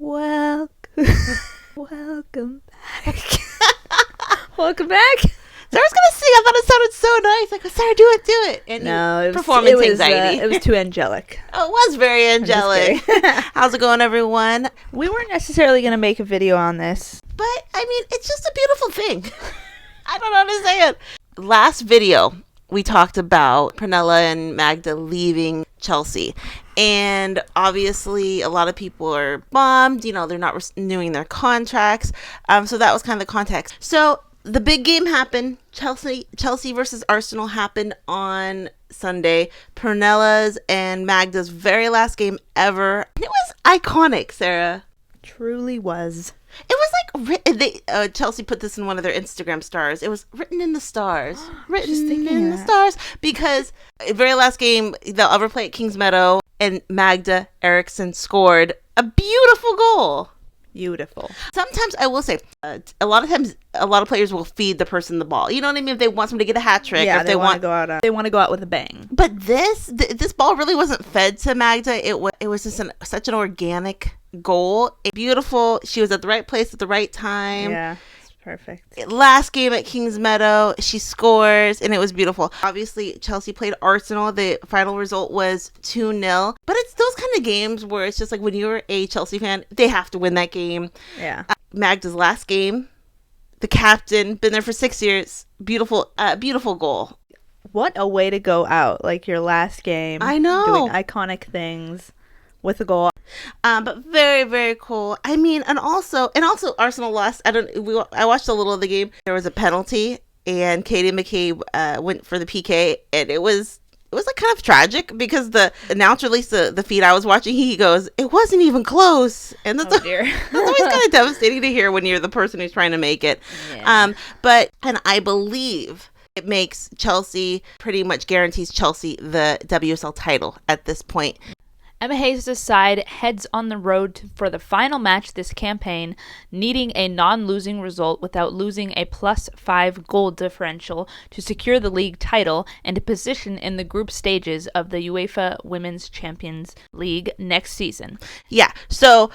Welcome back. Welcome back. Sarah's gonna sing. I thought it sounded so nice. Like, Sarah, do it. And no, it was performance anxiety. It was too angelic. Oh, it was very angelic. How's it going, everyone? We weren't necessarily gonna make a video on this, but I mean, it's just a beautiful thing. I don't understand. Last video, we talked about Pernille and Magda leaving Chelsea. And obviously, a lot of people are bummed. You know, they're not renewing their contracts. So that was kind of the context. So the big game happened. Chelsea versus Arsenal happened on Sunday. Pernille's and Magda's very last game ever. And it was iconic, Sarah. Truly was. It was like Chelsea put this in one of their Instagram stars. It was written in the stars. Written in the stars. Because the very last game they'll ever play at Kingsmeadow, and Magda Eriksson scored a beautiful goal. Beautiful. Sometimes I will say, a lot of times, a lot of players will feed the person the ball. You know what I mean? If they want someone to get a hat trick, yeah, or if they want to go out. They want to go out with a bang. But this ball really wasn't fed to Magda. It was just such an organic goal. Beautiful. She was at the right place at the right time. Yeah. Perfect. Last game at Kingsmeadow, she scores, and it was beautiful. Obviously, Chelsea played Arsenal. The final result was 2-0. But it's those kind of games where it's just like when you're a Chelsea fan, they have to win that game. Yeah. Magda's last game, the captain, been there for 6 years. Beautiful goal. What a way to go out. Like your last game. I know. Doing iconic things with a goal. But very, very cool. I mean, and also Arsenal lost. I watched a little of the game. There was a penalty, and Katie McCabe went for the PK, and it was like kind of tragic because the announcer, at least the feed I was watching, he goes, "It wasn't even close," and that's that's always kind of devastating to hear when you're the person who's trying to make it. Yeah. And I believe it makes Chelsea, pretty much guarantees Chelsea the WSL title at this point. Emma Hayes' side heads on the road for the final match this campaign, needing a non-losing result without losing a +5 goal differential to secure the league title and a position in the group stages of the UEFA Women's Champions League next season. Yeah, so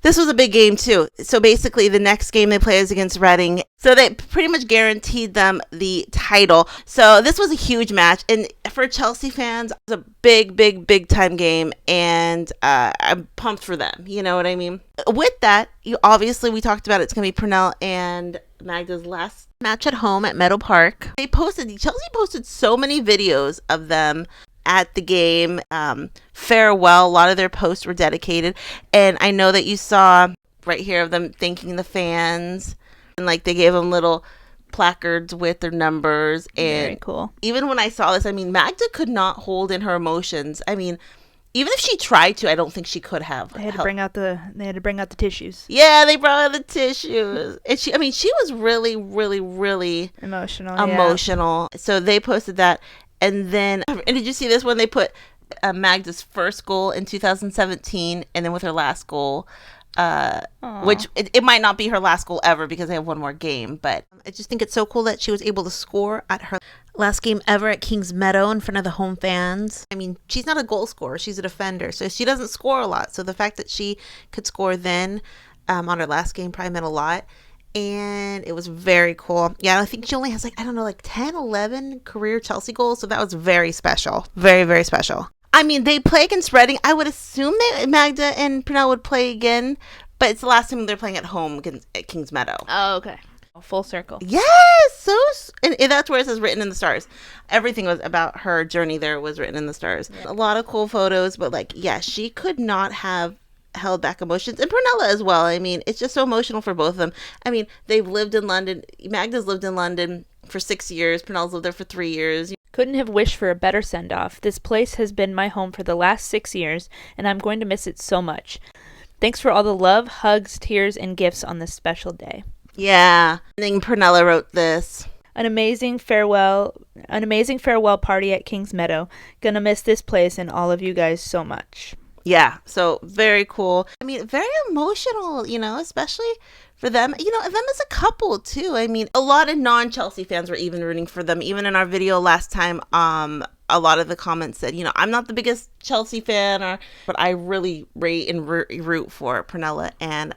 this was a big game too. So basically the next game they play is against Reading. So they pretty much guaranteed them the title. So this was a huge match. And for Chelsea fans, it was a big time game. And I'm pumped for them. You know what I mean? With that, obviously we talked about it's going to be Pernille and Magda's last match at home at Meadow Park. Chelsea posted so many videos of them at the game, farewell. A lot of their posts were dedicated, and I know that you saw right here of them thanking the fans, and like they gave them little placards with their numbers. And very cool. Even when I saw this, I mean, Magda could not hold in her emotions. I mean, even if she tried to, I don't think she could have. They had to bring out the tissues. Yeah, they brought out the tissues, and she was really emotional. Yeah. So they posted that. And did you see this when they put Magda's first goal in 2017, and then with her last goal, which it might not be her last goal ever because they have one more game, but I just think it's so cool that she was able to score at her last game ever at Kingsmeadow in front of the home fans. I mean, she's not a goal scorer, she's a defender, so she doesn't score a lot. So the fact that she could score then on her last game probably meant a lot. And it was very cool. Yeah, I think she only has 10, 11 career Chelsea goals. So that was very special. Very, very special. I mean, they play against Reading. I would assume that Magda and Pernille would play again. But it's the last time they're playing at home at Kingsmeadow. Oh, okay. Full circle. Yes! And that's where it says written in the stars. Everything was about her journey there was written in the stars. Yeah. A lot of cool photos. But she could not have held back emotions, and Pernille as well. I mean, it's just so emotional for both of them. I mean, they've lived in London. Magda's lived in London for 6 years. Pernille's lived there for 3 years. Couldn't have wished for a better send-off. This place has been my home for the last 6 years, and I'm going to miss it so much. Thanks for all the love, hugs, tears, and gifts on this special day. Yeah. And then Pernille wrote this. An amazing farewell party at Kingsmeadow. Gonna miss this place and all of you guys so much. Yeah, so very cool. I mean, very emotional, especially for them, them as a couple too. I mean, a lot of non-Chelsea fans were even rooting for them. Even in our video last time, a lot of the comments said, I'm not the biggest Chelsea fan, but I really rate and root for Pernille and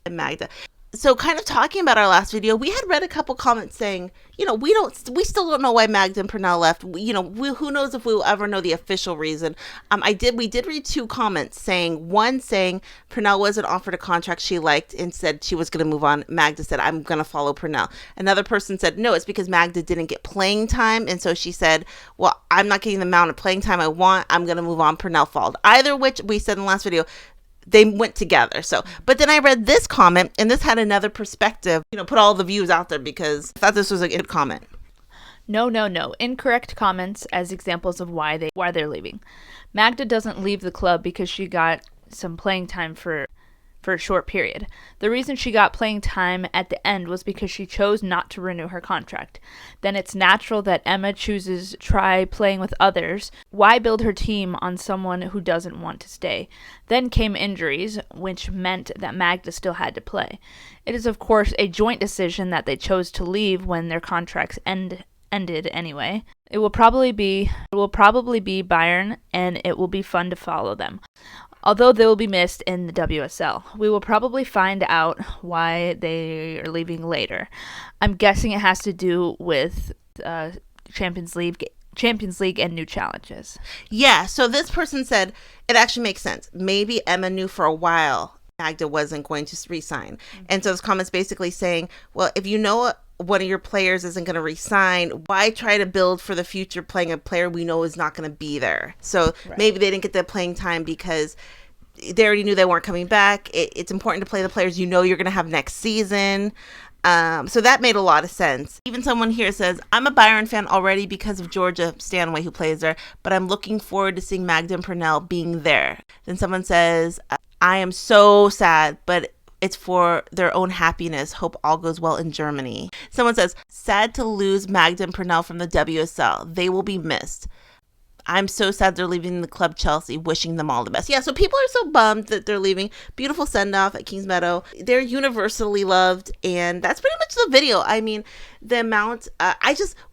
Magda. So kind of talking about our last video, we had read a couple comments saying, we still don't know why Magda and Pernille left. Who knows if we will ever know the official reason. We did read two comments one saying Pernille wasn't offered a contract she liked and said she was going to move on. Magda said, I'm going to follow Pernille. Another person said, no, it's because Magda didn't get playing time. And so she said, well, I'm not getting the amount of playing time I want. I'm going to move on. Pernille followed. Either which we said in the last video, they went together. So, but then I read this comment, and this had another perspective. Put all the views out there because I thought this was a good comment. No. Incorrect comments as examples of why they're leaving. Magda doesn't leave the club because she got some playing time for a short period. The reason she got playing time at the end was because she chose not to renew her contract. Then it's natural that Emma chooses try playing with others. Why build her team on someone who doesn't want to stay? Then came injuries, which meant that Magda still had to play. It is of course a joint decision that they chose to leave when their contracts ended anyway. It will probably be Bayern, and it will be fun to follow them. Although they will be missed in the WSL. We will probably find out why they are leaving later. I'm guessing it has to do with Champions League and new challenges. Yeah, so this person said it actually makes sense. Maybe Emma knew for a while Magda wasn't going to resign. Mm-hmm. And so this comment's basically saying, well, if you know one of your players isn't going to resign, why try to build for the future playing a player we know is not going to be there? So Maybe they didn't get the playing time because they already knew they weren't coming back. It's important to play the players you're going to have next season. So that made a lot of sense. Even someone here says, I'm a Bayern fan already because of Georgia Stanway who plays there, but I'm looking forward to seeing Magda and Pernille being there. Then someone says, I am so sad, but it's for their own happiness. Hope all goes well in Germany. Someone says, sad to lose Magda and Pernille from the WSL. They will be missed. I'm so sad they're leaving the club Chelsea, wishing them all the best. Yeah, so people are so bummed that they're leaving. Beautiful send-off at Kingsmeadow. They're universally loved, and that's pretty much the video. I mean, the amount,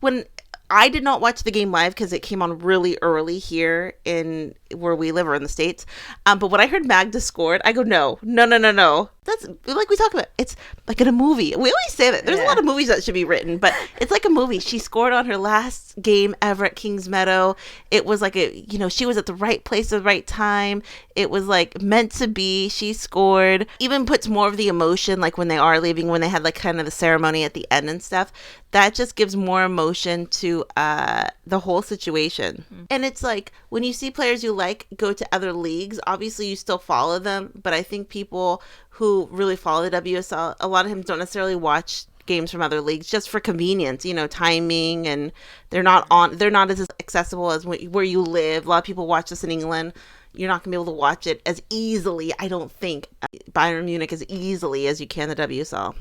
when I did not watch the game live because it came on really early here in where we live or in the States. But when I heard Magda scored, I go, no. That's like we talk about. It's like in a movie. We always say that. There's a lot of movies that should be written, but it's like a movie. She scored on her last game ever at Kingsmeadow. It was like she was at the right place at the right time. It was like meant to be. She scored. Even puts more of the emotion, like when they are leaving, when they had like kind of the ceremony at the end and stuff. That just gives more emotion to the whole situation. Mm-hmm. And it's like when you see players you like go to other leagues, obviously you still follow them, but I think people who really follow the WSL, a lot of them don't necessarily watch games from other leagues just for convenience, timing, and they're not as accessible as where you live. A lot of people watch this in England. You're not gonna be able to watch it as easily, I don't think, Bayern Munich as easily as you can the WSL.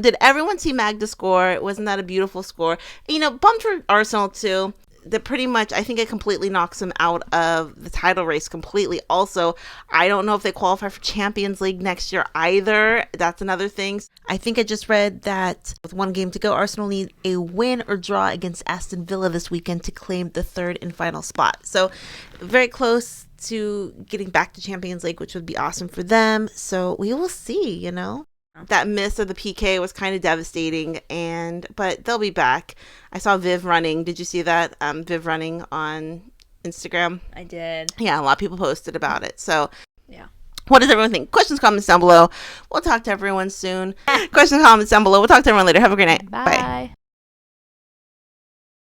Did everyone see Magda score? Wasn't that a beautiful score? Bummed for Arsenal too. That pretty much, I think it completely knocks them out of the title race completely. Also, I don't know if they qualify for Champions League next year either. That's another thing. I think I just read that with one game to go, Arsenal need a win or draw against Aston Villa this weekend to claim the third and final spot. So very close to getting back to Champions League, which would be awesome for them. So we will see, That miss of the PK was kind of devastating, but they'll be back. I saw Viv running. Did you see that? Viv running on Instagram? I did. Yeah, a lot of people posted about it. So, yeah. What does everyone think? Questions, comments down below. We'll talk to everyone soon. Questions, comments down below. We'll talk to everyone later. Have a great night. Bye.